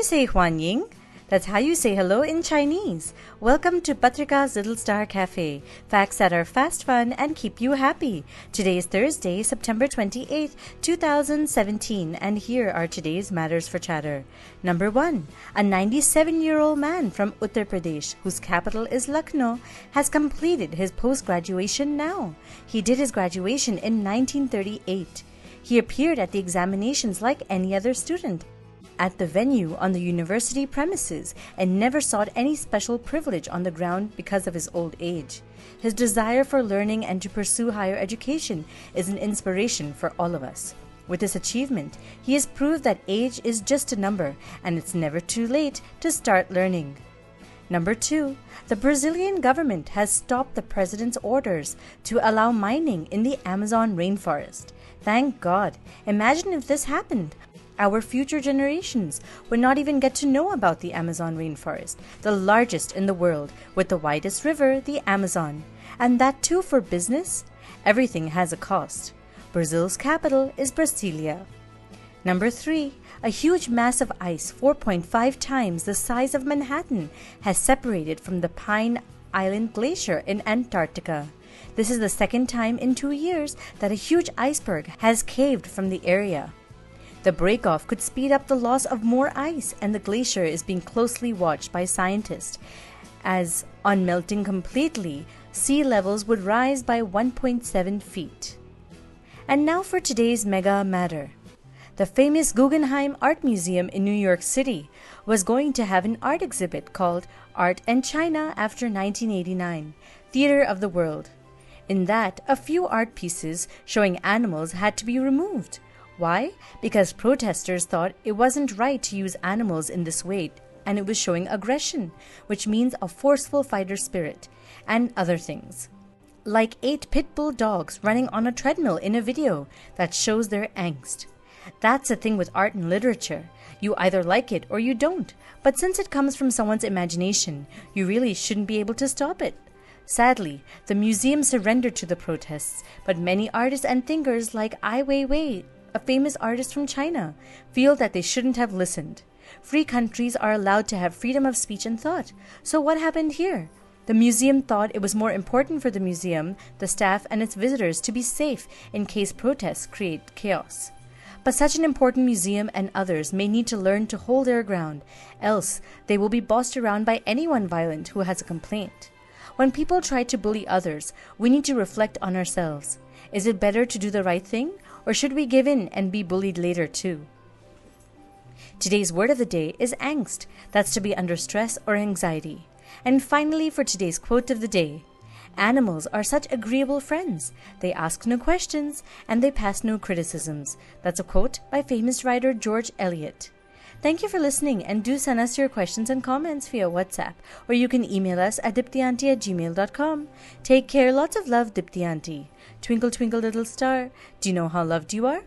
you say Huan Ying? That's how you say hello in Chinese. Welcome to Patrika's Little Star Cafe. Facts that are fast, fun, and keep you happy. Today is Thursday, September 28th, 2017, and here are today's matters for chatter. Number 1. A 97-year-old man from Uttar Pradesh, whose capital is Lucknow, has completed his post-graduation now. He did his graduation in 1938. He appeared at the examinations like any other student at the venue on the university premises and never sought any special privilege on the ground because of his old age. His desire for learning and to pursue higher education is an inspiration for all of us. With this achievement, he has proved that age is just a number and it's never too late to start learning. Number 2. The Brazilian government has stopped the president's orders to allow mining in the Amazon rainforest. Thank God. Imagine if this happened. Our future generations would not even get to know about the Amazon rainforest, the largest in the world, with the widest river, the Amazon. And that too for business? Everything has a cost. Brazil's capital is Brasilia. Number 3. A huge mass of ice, 4.5 times the size of Manhattan, has separated from the Pine Island Glacier in Antarctica. This is the second time in 2 years that a huge iceberg has caved from the area. The breakoff could speed up the loss of more ice, and the glacier is being closely watched by scientists, as on melting completely, sea levels would rise by 1.7 feet. And now for today's mega matter. The famous Guggenheim Art Museum in New York City was going to have an art exhibit called Art and China after 1989, Theater of the World. In that, a few art pieces showing animals had to be removed. Why? Because protesters thought it wasn't right to use animals in this way, and it was showing aggression, which means a forceful fighter spirit, and other things. Like 8 pit bull dogs running on a treadmill in a video that shows their angst. That's the thing with art and literature. You either like it or you don't, but since it comes from someone's imagination, you really shouldn't be able to stop it. Sadly, the museum surrendered to the protests, but many artists and thinkers like Ai Weiwei, a famous artist from China, feel that they shouldn't have listened. Free countries are allowed to have freedom of speech and thought. So what happened here? The museum thought it was more important for the museum, the staff, and its visitors to be safe in case protests create chaos. But such an important museum and others may need to learn to hold their ground, else they will be bossed around by anyone violent who has a complaint. When people try to bully others, we need to reflect on ourselves. Is it better to do the right thing, or should we give in and be bullied later too? Today's word of the day is angst. That's to be under stress or anxiety. And finally, for today's quote of the day, animals are such agreeable friends. They ask no questions and they pass no criticisms. That's a quote by famous writer George Eliot. Thank you for listening, and do send us your questions and comments via WhatsApp, or you can email us at diptyauntie@gmail.com. Take care, lots of love, Diptyantie. Twinkle, twinkle, little star, do you know how loved you are?